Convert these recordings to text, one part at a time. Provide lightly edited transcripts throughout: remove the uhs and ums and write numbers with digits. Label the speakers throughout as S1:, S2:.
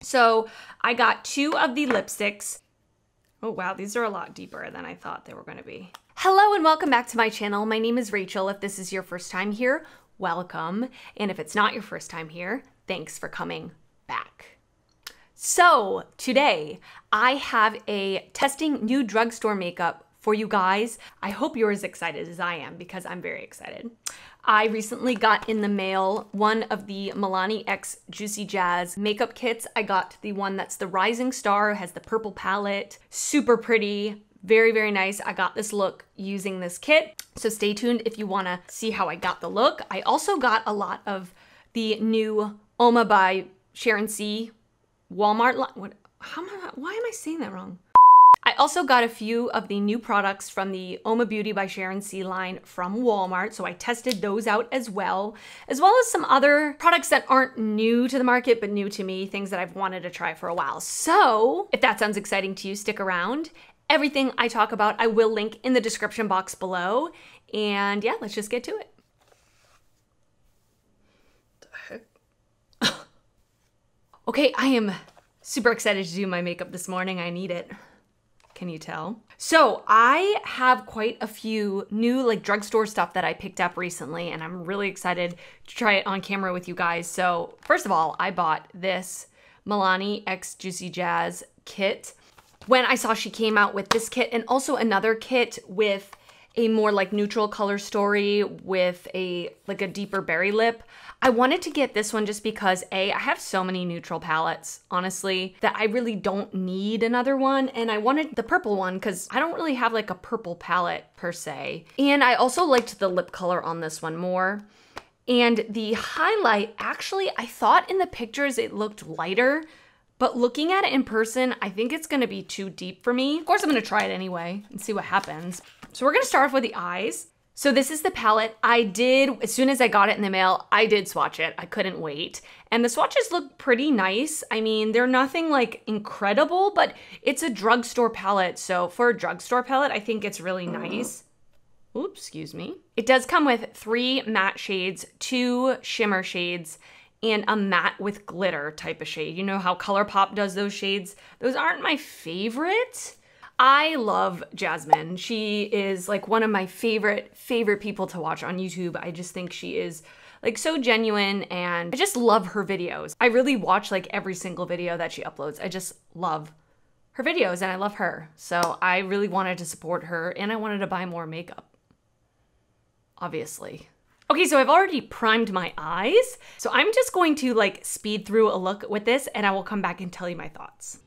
S1: So I got 2 of the lipsticks. Oh wow, these are a lot deeper than I thought they were gonna be. Hello and welcome back to my channel. My name is Rachel. If this is your first time here, welcome. And if it's not your first time here, thanks for coming back. So today I have a testing new drugstore makeup for you guys. I hope you're as excited as I am because I'm very excited. I recently got in the mail one of the Milani X JuicyJas makeup kits. I got the one that's the Rising Star, has the purple palette, super pretty, very, very nice. I got this look using this kit, so stay tuned if you wanna see how I got the look. I also got a lot of the new Uoma by Sharon Walmart. Why am I saying that wrong? I also got a few of the new products from the Uoma Beauty by Sharon line from Walmart, so I tested those out as well as some other products that aren't new to the market, but new to me, things that I've wanted to try for a while. So if that sounds exciting to you, stick around. Everything I talk about, I will link in the description box below. And yeah, let's just get to it. The heck? Okay, I am super excited to do my makeup this morning. I need it. Can you tell? So I have quite a few new drugstore stuff that I picked up recently, and I'm really excited to try it on camera with you guys. So first of all, I bought this Milani X JuicyJas kit when I saw she came out with this kit, and also another kit with a more neutral color story with a deeper berry lip. I wanted to get this one just because I have so many neutral palettes, honestly, that I really don't need another one. And I wanted the purple one because I don't really have a purple palette per se. And I also liked the lip color on this one more. And the highlight, actually, I thought in the pictures it looked lighter, but looking at it in person, I think it's gonna be too deep for me. Of course, I'm gonna try it anyway and see what happens. So we're gonna start off with the eyes. So this is the palette. As soon as I got it in the mail, I did swatch it. I couldn't wait. And the swatches look pretty nice. I mean, they're nothing incredible, but it's a drugstore palette. So for a drugstore palette, I think it's really nice. Oops, excuse me. It does come with 3 matte shades, 2 shimmer shades, and a matte with glitter type of shade. You know how ColourPop does those shades? Those aren't my favorite. I love Jasmine. She is one of my favorite people to watch on YouTube. I just think she is so genuine, and I just love her videos. I really watch every single video that she uploads. I just love her videos and I love her. So I really wanted to support her, and I wanted to buy more makeup, obviously. Okay, so I've already primed my eyes. So I'm just going to speed through a look with this, and I will come back and tell you my thoughts.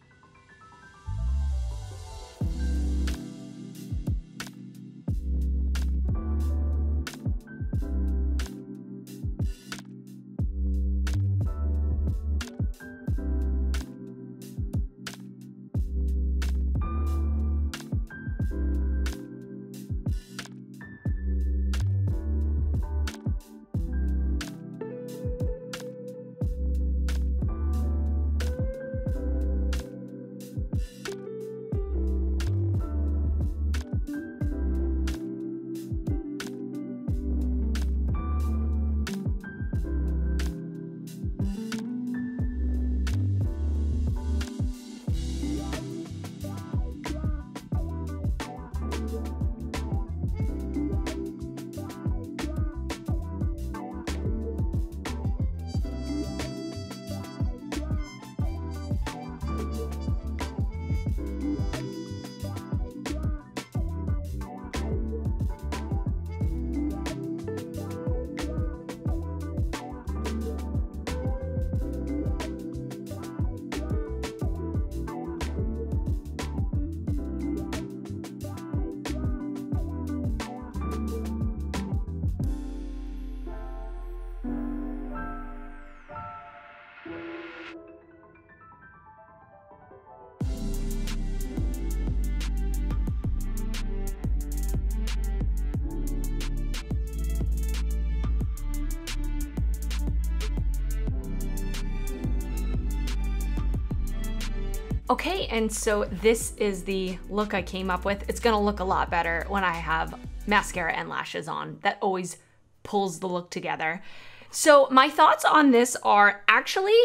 S1: Okay, and so this is the look I came up with. It's gonna look a lot better when I have mascara and lashes on. That always pulls the look together. So my thoughts on this are actually,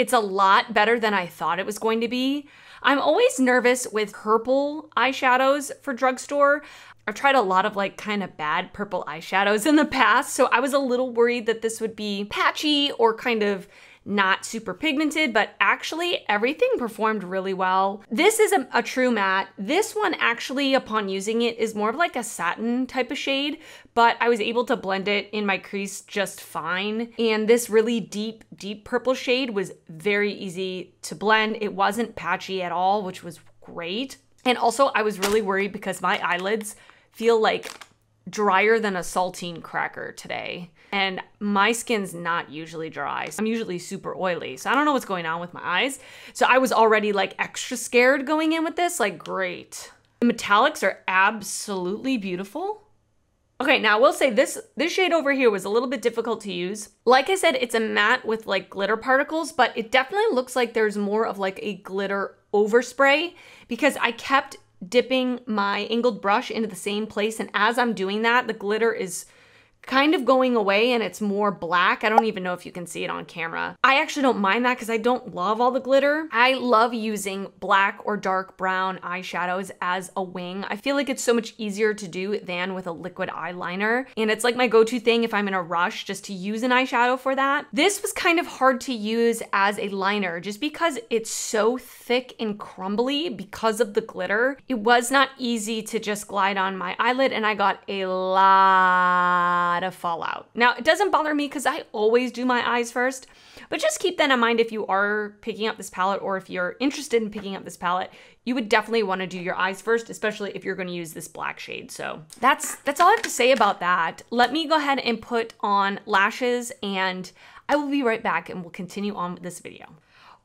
S1: It's a lot better than I thought it was going to be. I'm always nervous with purple eyeshadows for drugstore. I've tried a lot of like kind of bad purple eyeshadows in the past, so I was a little worried that this would be patchy or kind of not super pigmented, but actually everything performed really well. This is a true matte. This one actually, upon using it, is more of like a satin type of shade, but I was able to blend it in my crease just fine. And this really deep, deep purple shade was very easy to blend. It wasn't patchy at all, which was great. And also I was really worried because my eyelids feel like drier than a saltine cracker today. And my skin's not usually dry. So I'm usually super oily. So I don't know what's going on with my eyes. So I was already like extra scared going in with this, like great. The metallics are absolutely beautiful. Okay, now I will say this shade over here was a little bit difficult to use. Like I said, it's a matte with like glitter particles, but it definitely looks like there's more of like a glitter overspray because I kept dipping my angled brush into the same place, and as I'm doing that, the glitter is kind of going away and it's more black. I don't even know if you can see it on camera. I actually don't mind that because I don't love all the glitter. I love using black or dark brown eyeshadows as a wing. I feel like it's so much easier to do than with a liquid eyeliner. And it's like my go-to thing if I'm in a rush just to use an eyeshadow for that. This was kind of hard to use as a liner just because it's so thick and crumbly because of the glitter. It was not easy to just glide on my eyelid, and I got a lot of fallout. Now, it doesn't bother me because I always do my eyes first, but just keep that in mind if you are picking up this palette, or if you're interested in picking up this palette, you would definitely want to do your eyes first, especially if you're going to use this black shade. So that's all I have to say about that. Let me go ahead and put on lashes, and I will be right back and we'll continue on with this video.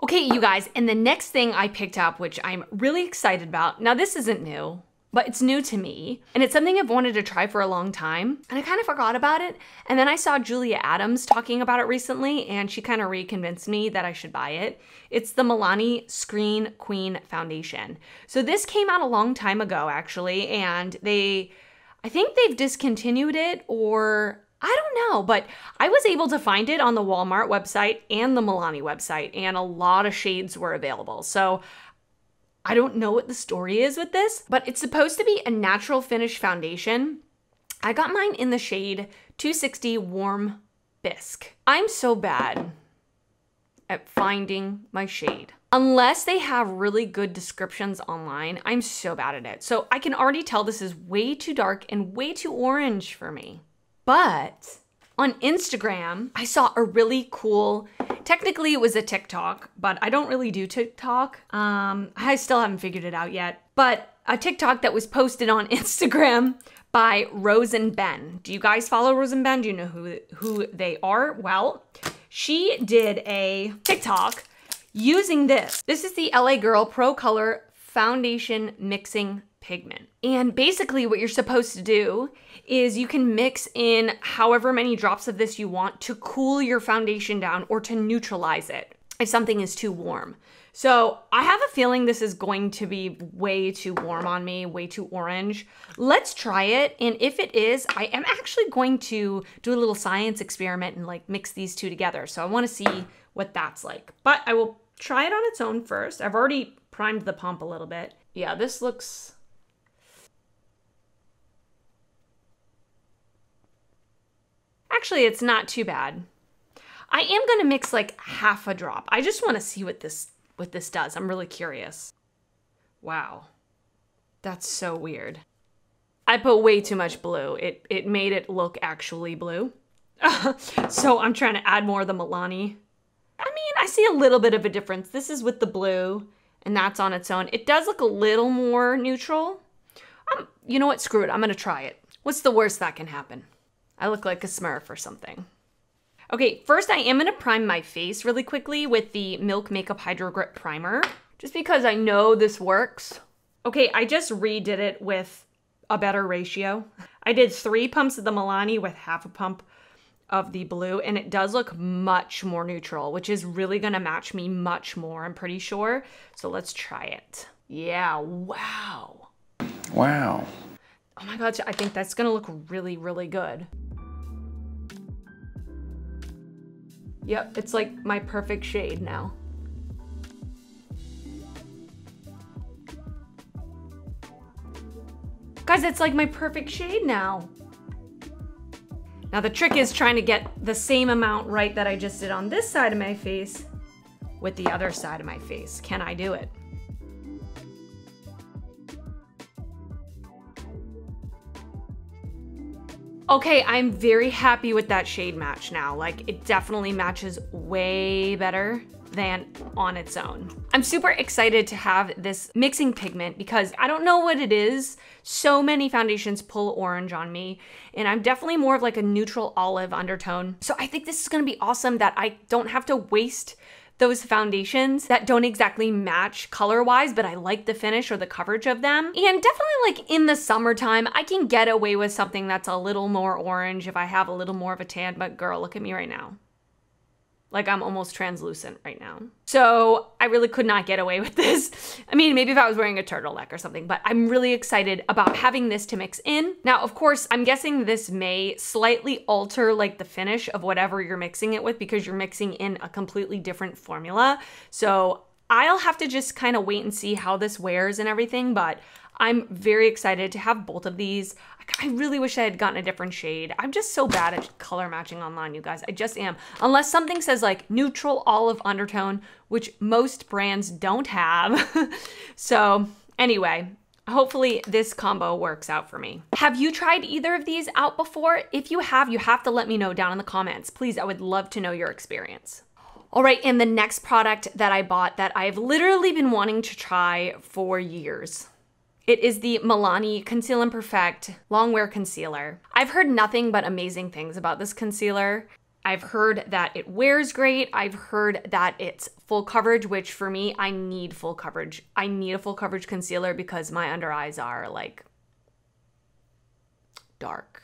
S1: Okay, you guys, and the next thing I picked up, which I'm really excited about. Now, this isn't new, but it's new to me, and it's something I've wanted to try for a long time, and I kind of forgot about it. And then I saw Julia Adams talking about it recently, and she kind of reconvinced me that I should buy it. It's the Milani Screen Queen Foundation. So this came out a long time ago, actually, and I think they've discontinued it, or I don't know, but I was able to find it on the Walmart website and the Milani website, and a lot of shades were available. So I don't know what the story is with this, but it's supposed to be a natural finish foundation. I got mine in the shade 260 Warm Bisque. I'm so bad at finding my shade. Unless they have really good descriptions online, I'm so bad at it. So I can already tell this is way too dark and way too orange for me. But on Instagram, I saw a really cool, technically it was a TikTok, but I don't really do TikTok. I still haven't figured it out yet, but a TikTok that was posted on Instagram by Rose and Ben. Do you guys follow Rose and Ben? Do you know who they are? Well, she did a TikTok using this. This is the LA Girl Pro Color Foundation Mixing Pigment. And basically what you're supposed to do is you can mix in however many drops of this you want to cool your foundation down or to neutralize it if something is too warm. So I have a feeling this is going to be way too warm on me, way too orange. Let's try it. And if it is, I am actually going to do a little science experiment and like mix these two together. So I want to see what that's like, but I will try it on its own first. I've already primed the pump a little bit. Yeah, this looks... Actually, it's not too bad. I am gonna mix like half a drop. I just wanna see what this does. I'm really curious. Wow, that's so weird. I put way too much blue. It made it look actually blue. So I'm trying to add more of the Milani. I mean, I see a little bit of a difference. This is with the blue and that's on its own. It does look a little more neutral. You know what, screw it, I'm gonna try it. What's the worst that can happen? I look like a Smurf or something. Okay, first I am gonna prime my face really quickly with the Milk Makeup Hydro Grip Primer, just because I know this works. Okay, I just redid it with a better ratio. I did 3 pumps of the Milani with half a pump of the blue, and it does look much more neutral, which is really gonna match me much more, I'm pretty sure. So let's try it. Yeah, wow.
S2: Wow.
S1: Oh my gosh, I think that's gonna look really, really good. Yep, it's like my perfect shade now. guys, it's like my perfect shade now. Now the trick is trying to get the same amount right that I just did on this side of my face with the other side of my face. Can I do it? Okay, I'm very happy with that shade match now. Like, it definitely matches way better than on its own. I'm super excited to have this mixing pigment because I don't know what it is. So many foundations pull orange on me, and I'm definitely more of like a neutral olive undertone. So I think this is gonna be awesome that I don't have to waste those foundations that don't exactly match color-wise, but I like the finish or the coverage of them. And definitely like in the summertime, I can get away with something that's a little more orange if I have a little more of a tan, but girl, look at me right now. Like I'm almost translucent right now. So I really could not get away with this. I mean, maybe if I was wearing a turtleneck or something, but I'm really excited about having this to mix in. Now, of course, I'm guessing this may slightly alter like the finish of whatever you're mixing it with because you're mixing in a completely different formula. So I'll have to just kind of wait and see how this wears and everything, but I'm very excited to have both of these. I really wish I had gotten a different shade. I'm just so bad at color matching online, you guys. I just am. Unless something says like neutral olive undertone, which most brands don't have. So anyway, hopefully this combo works out for me. Have you tried either of these out before? If you have to let me know down in the comments. Please, I would love to know your experience. All right, and the next product that I bought that I've literally been wanting to try for years. It is the Milani Conceal and Perfect Longwear Concealer. I've heard nothing but amazing things about this concealer. I've heard that it wears great. I've heard that it's full coverage, which for me, I need full coverage. I need a full coverage concealer because my under eyes are like dark.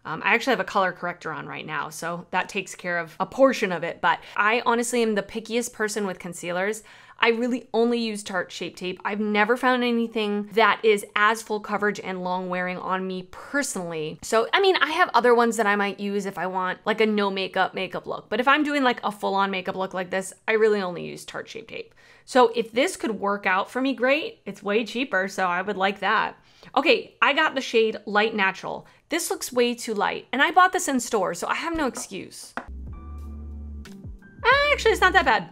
S1: I actually have a color corrector on right now, so that takes care of a portion of it, but I honestly am the pickiest person with concealers. I really only use Tarte Shape Tape. I've never found anything that is as full coverage and long wearing on me personally. So, I mean, I have other ones that I might use if I want like a no makeup look, but if I'm doing like a full-on makeup look like this, I really only use Tarte Shape Tape. So if this could work out for me, great. It's way cheaper, so I would like that. Okay, I got the shade Light Natural. This looks way too light, and I bought this in store, so I have no excuse. Actually, it's not that bad.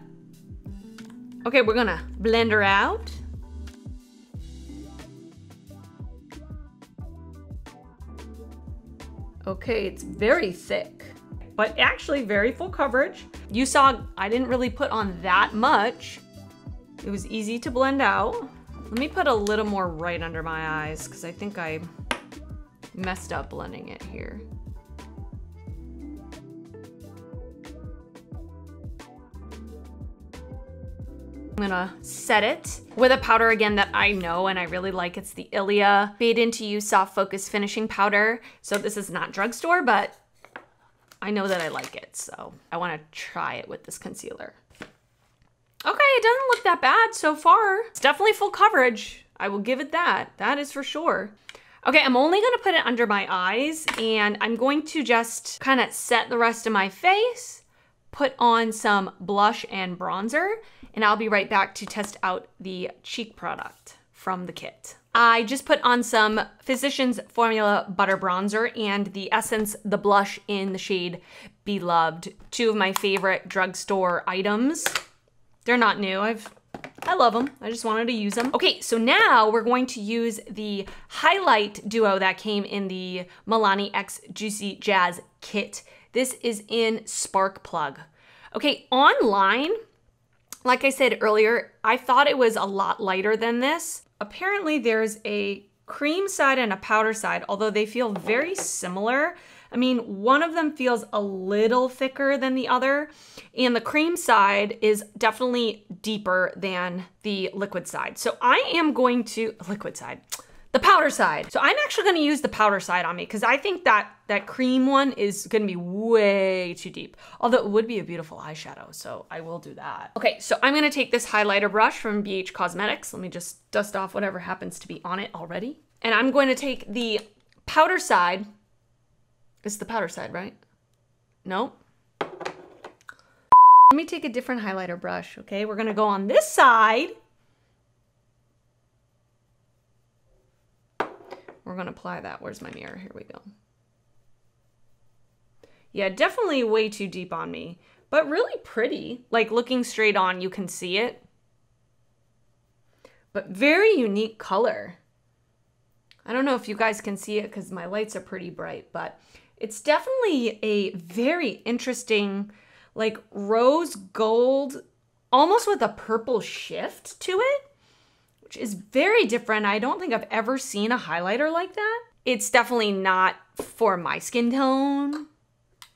S1: Okay, we're gonna blend her out. Okay, it's very thick, but actually very full coverage. You saw I didn't really put on that much. It was easy to blend out. Let me put a little more right under my eyes because I think I messed up blending it here. I'm gonna set it with a powder again that I know and I really like. It's the Ilia Fade Into You Soft Focus Finishing Powder. So this is not drugstore, but I know that I like it. So I wanna try it with this concealer. Okay, it doesn't look that bad so far. It's definitely full coverage. I will give it that. That is for sure. Okay, I'm only gonna put it under my eyes and I'm going to just kind of set the rest of my face, put on some blush and bronzer, and I'll be right back to test out the cheek product from the kit. I just put on some Physicians Formula Butter Bronzer and the Essence The Blush in the shade Beloved. Two of my favorite drugstore items. They're not new, I love them. I just wanted to use them. Okay, so now we're going to use the highlight duo that came in the Milani X JuicyJas kit. This is in Spark Plug. Okay, online, like I said earlier, I thought it was a lot lighter than this. Apparently there's a cream side and a powder side, although they feel very similar. I mean, one of them feels a little thicker than the other, and the cream side is definitely deeper than the liquid side. So I am going to, the powder side. So I'm actually gonna use the powder side on me because I think that that cream one is gonna be way too deep. Although it would be a beautiful eyeshadow, so I will do that. Okay, so I'm gonna take this highlighter brush from BH Cosmetics. Let me just dust off whatever happens to be on it already. And I'm going to take the powder side. This is the powder side, right? No. Let me take a different highlighter brush, okay? We're gonna go on this side. we're gonna apply that. Where's my mirror? Here we go. Yeah, definitely way too deep on me, but really pretty. Like looking straight on, you can see it. But very unique color. I don't know if you guys can see it because my lights are pretty bright, but it's definitely a very interesting, like rose gold, almost with a purple shift to it, which is very different. I don't think I've ever seen a highlighter like that. It's definitely not for my skin tone,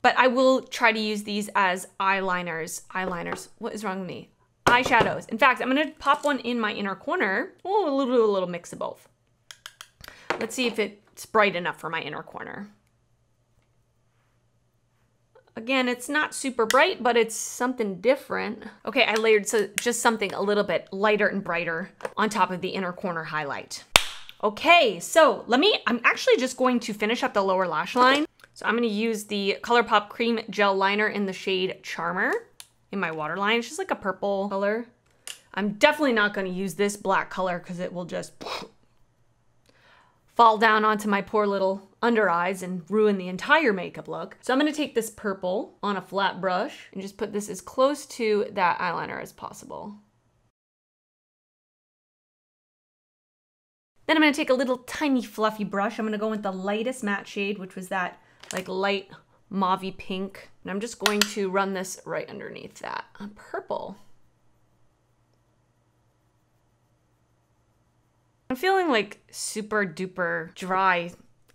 S1: but I will try to use these as eyeliners. Eyeliners, what is wrong with me? Eyeshadows. In fact, I'm gonna pop one in my inner corner. Oh, a little mix of both. Let's see if it's bright enough for my inner corner. Again, it's not super bright, but it's something different. Okay, I layered so just something a little bit lighter and brighter on top of the inner corner highlight. Okay, so I'm actually just going to finish up the lower lash line. So I'm gonna use the ColourPop Cream Gel Liner in the shade Charmer in my waterline. It's just like a purple color. I'm definitely not gonna use this black color because it will just fall down onto my poor little under eyes and ruin the entire makeup look. So I'm gonna take this purple on a flat brush and just put this as close to that eyeliner as possible. Then I'm gonna take a little tiny fluffy brush. I'm gonna go with the lightest matte shade, which was that like light mauvey pink. And I'm just going to run this right underneath that purple. I'm feeling like super duper dry.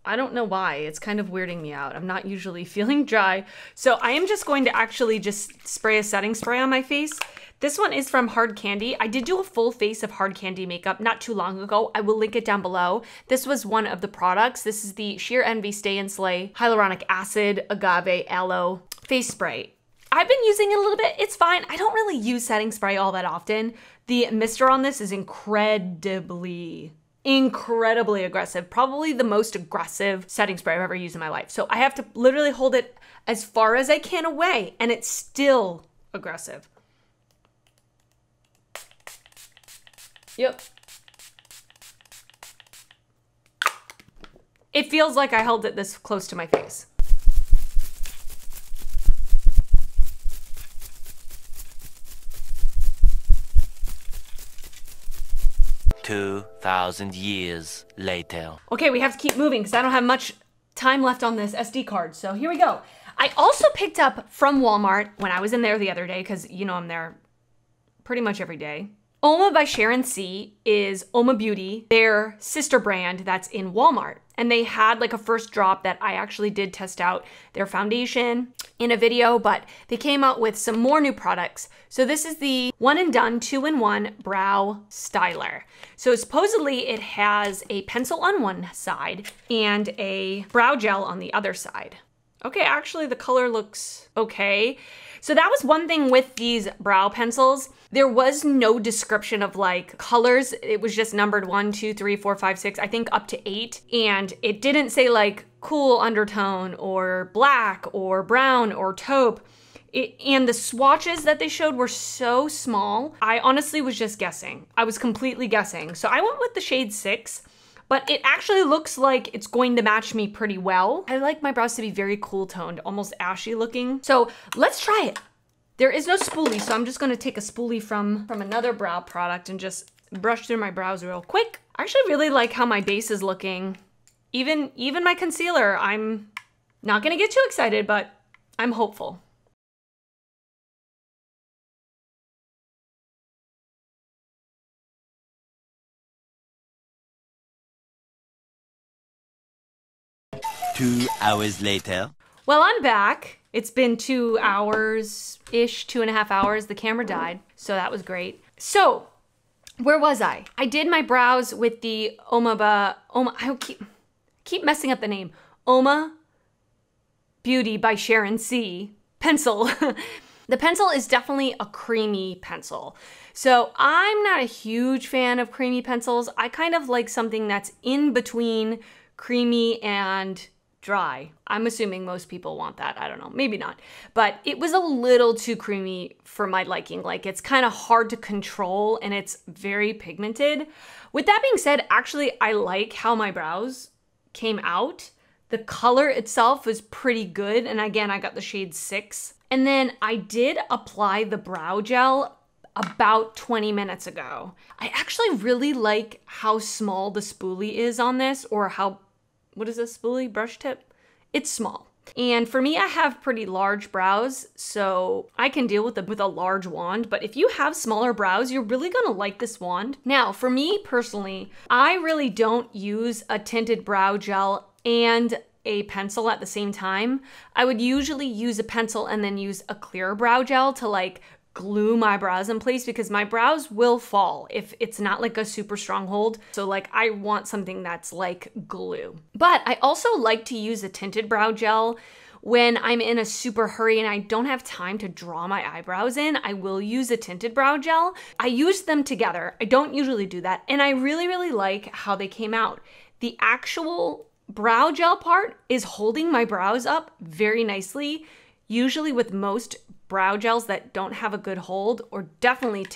S1: I don't know why. It's kind of weirding me out. I'm not usually feeling dry. So I am just going to actually just spray a setting spray on my face. This one is from Hard Candy. I did do a full face of Hard Candy makeup not too long ago. I will link it down below. This was one of the products. This is the Sheer Envy Stay and Slay Hyaluronic Acid Agave Aloe Face Spray. I've been using it a little bit. It's fine. I don't really use setting spray all that often. The mister on this is incredibly aggressive. Probably the most aggressive setting spray I've ever used in my life. So I have to literally hold it as far as I can away and it's still aggressive. Yep. It feels like I held it this close to my face.
S2: $2,000 later.
S1: Okay, we have to keep moving because I don't have much time left on this SD card. So here we go. I also picked up from Walmart when I was in there the other day, because you know I'm there pretty much every day. Uoma by Sharon C is Uoma Beauty, their sister brand that's in Walmart. And they had like a first drop that I actually did test out their foundation in a video, but they came out with some more new products. So this is the one and done 2-in-1 brow styler. So supposedly it has a pencil on one side and a brow gel on the other side. Okay, actually the color looks okay. So that was one thing with these brow pencils. There was no description of like colors. It was just numbered 1, 2, 3, 4, 5, 6, I think up to 8. And it didn't say like cool undertone or black or brown or taupe. And the swatches that they showed were so small. I honestly was just guessing. I was completely guessing. So I went with the shade 6. But it actually looks like it's going to match me pretty well. I like my brows to be very cool toned, almost ashy looking. So let's try it. There is no spoolie, so I'm just gonna take a spoolie from another brow product and just brush through my brows real quick. I actually really like how my base is looking. Even my concealer, I'm not gonna get too excited, but I'm hopeful.
S2: Two hours later.
S1: Well, I'm back. It's been 2 hours-ish, 2.5 hours. The camera died, so that was great. So, where was I? I did my brows with the I keep messing up the name. Uoma Beauty by Sharon C pencil. The pencil is definitely a creamy pencil. So I'm not a huge fan of creamy pencils. I kind of like something that's in between creamy and dry. I'm assuming most people want that. I don't know, maybe not. But it was a little too creamy for my liking. Like it's kind of hard to control and it's very pigmented. With that being said, actually I like how my brows came out. The color itself was pretty good. And again, I got the shade 6. And then I did apply the brow gel about 20 minutes ago. I actually really like how small the spoolie is on this, or how, what is this spoolie, brush tip? It's small. And for me, I have pretty large brows, so I can deal with a large wand, but if you have smaller brows, you're really gonna like this wand. Now, for me personally, I really don't use a tinted brow gel and a pencil at the same time. I would usually use a pencil and then use a clear brow gel to like glue my brows in place, because my brows will fall if it's not like a super strong hold. So like I want something that's like glue. But I also like to use a tinted brow gel when I'm in a super hurry and I don't have time to draw my eyebrows in. I will use a tinted brow gel. I use them together. I don't usually do that. And I really, really like how they came out. The actual brow gel part is holding my brows up very nicely. Usually with most brow gels that don't have a good hold, or definitely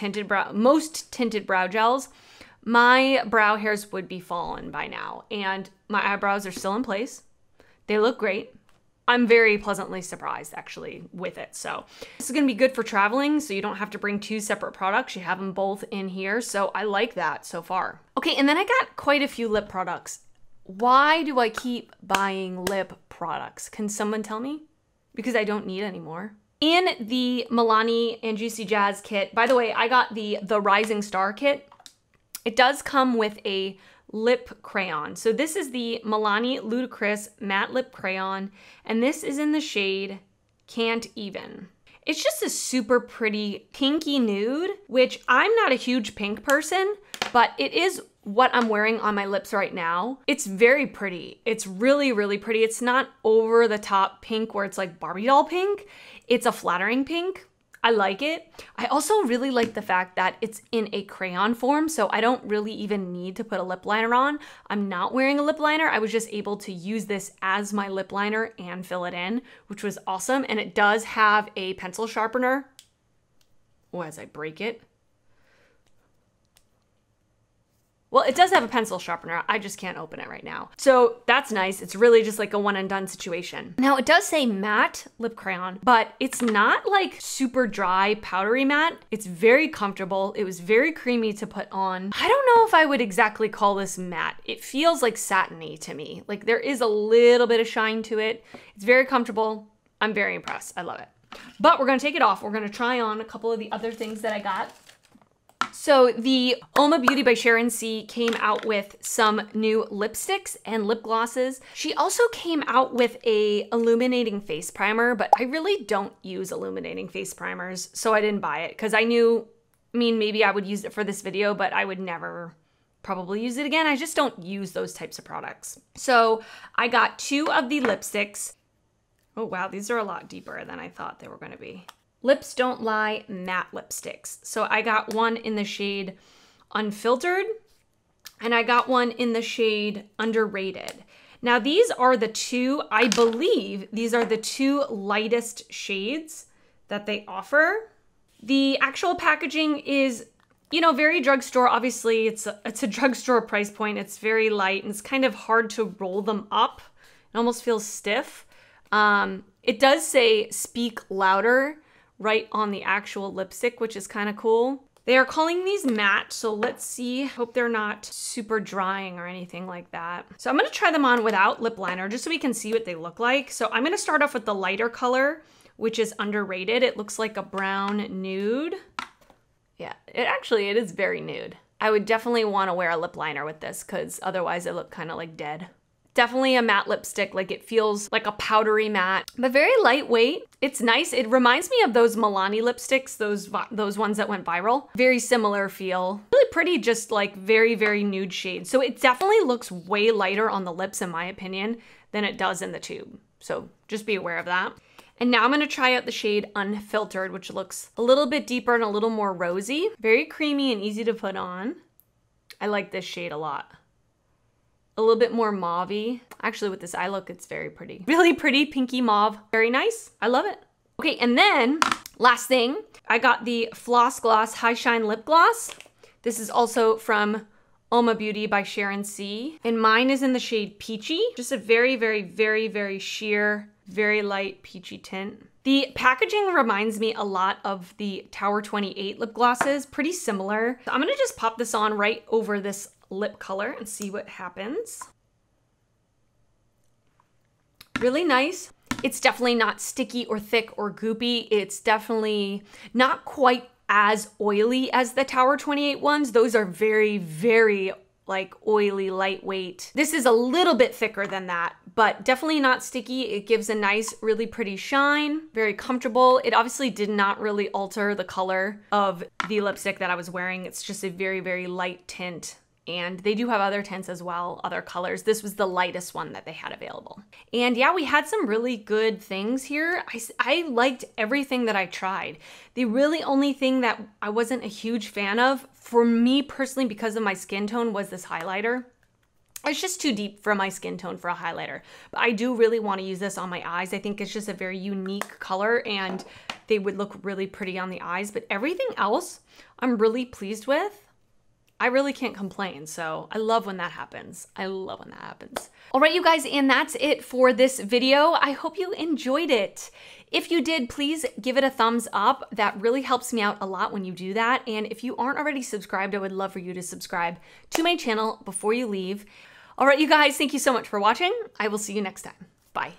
S1: most tinted brow gels, my brow hairs would be fallen by now. And my eyebrows are still in place. They look great. I'm very pleasantly surprised actually with it. So this is gonna be good for traveling, so you don't have to bring 2 separate products. You have them both in here. So I like that so far. Okay, and then I got quite a few lip products. Why do I keep buying lip products? Can someone tell me? Because I don't need any more. In the Milani and JuicyJas kit, by the way, I got the Rising Star kit. It does come with a lip crayon. So this is the Milani Ludicrous Matte Lip Crayon, and this is in the shade Can't Even. It's just a super pretty pinky nude, which I'm not a huge pink person, but it is what I'm wearing on my lips right now. It's very pretty. It's really, really pretty. It's not over the top pink where it's like Barbie doll pink. It's a flattering pink. I like it. I also really like the fact that it's in a crayon form, so I don't really even need to put a lip liner on. I'm not wearing a lip liner. I was just able to use this as my lip liner and fill it in, which was awesome. And it does have a pencil sharpener. Oh, as I break it. Well, it does have a pencil sharpener. I just can't open it right now. So that's nice. It's really just like a one and done situation. Now it does say matte lip crayon, but it's not like super dry, powdery matte. It's very comfortable. It was very creamy to put on. I don't know if I would exactly call this matte. It feels like satiny to me. Like there is a little bit of shine to it. It's very comfortable. I'm very impressed. I love it. But we're gonna take it off. We're gonna try on a couple of the other things that I got. So the Uoma Beauty by Sharon C came out with some new lipsticks and lip glosses. She also came out with a illuminating face primer, but I really don't use illuminating face primers, so I didn't buy it because I knew, I mean, maybe I would use it for this video, but I would never probably use it again. I just don't use those types of products. So I got 2 of the lipsticks. Oh wow, these are a lot deeper than I thought they were gonna be. Lips Don't Lie matte lipsticks. So I got one in the shade Unfiltered, and I got one in the shade Underrated. Now these are the 2, I believe these are the 2 lightest shades that they offer. The actual packaging is, you know, very drugstore. Obviously it's a drugstore price point. It's very light and it's kind of hard to roll them up. It almost feels stiff. It does say Speak Louder right on the actual lipstick, which is kind of cool. They are calling these matte, so let's see. Hope they're not super drying or anything like that. So I'm gonna try them on without lip liner just so we can see what they look like. So I'm gonna start off with the lighter color, which is Underrated. It looks like a brown nude. Yeah, it is very nude. I would definitely wanna wear a lip liner with this because otherwise it look kind of like dead. Definitely a matte lipstick, like it feels like a powdery matte, but very lightweight. It's nice. It reminds me of those Milani lipsticks, those ones that went viral. Very similar feel. Really pretty, just like very, very nude shade. So it definitely looks way lighter on the lips, in my opinion, than it does in the tube. So just be aware of that. And now I'm gonna try out the shade Unfiltered, which looks a little bit deeper and a little more rosy. Very creamy and easy to put on. I like this shade a lot. A little bit more mauve-y. Actually, with this eye look, it's very pretty. Really pretty pinky mauve. Very nice. I love it. Okay, and then last thing, I got the Floss Gloss High Shine Lip Gloss. This is also from Uoma Beauty by Sharon C. And mine is in the shade Peachy. Just a very, very, very, very sheer, very light peachy tint. The packaging reminds me a lot of the Tower 28 lip glosses, pretty similar. So I'm gonna just pop this on right over this lip color and see what happens. Really nice. It's definitely not sticky or thick or goopy. It's definitely not quite as oily as the Tower 28 ones. Those are very, very like oily, lightweight. This is a little bit thicker than that, but definitely not sticky. It gives a nice, really pretty shine, very comfortable. It obviously did not really alter the color of the lipstick that I was wearing. It's just a very, very light tint. And they do have other tints as well, other colors. This was the lightest one that they had available. And yeah, we had some really good things here. I liked everything that I tried. The really only thing that I wasn't a huge fan of, for me personally, because of my skin tone, was this highlighter. It's just too deep for my skin tone for a highlighter. But I do really want to use this on my eyes. I think it's just a very unique color and they would look really pretty on the eyes. But everything else, I'm really pleased with. I really can't complain, so I love when that happens. I love when that happens. All right, you guys, and that's it for this video. I hope you enjoyed it. If you did, please give it a thumbs up. That really helps me out a lot when you do that. And if you aren't already subscribed, I would love for you to subscribe to my channel before you leave. All right, you guys, thank you so much for watching. I will see you next time. Bye.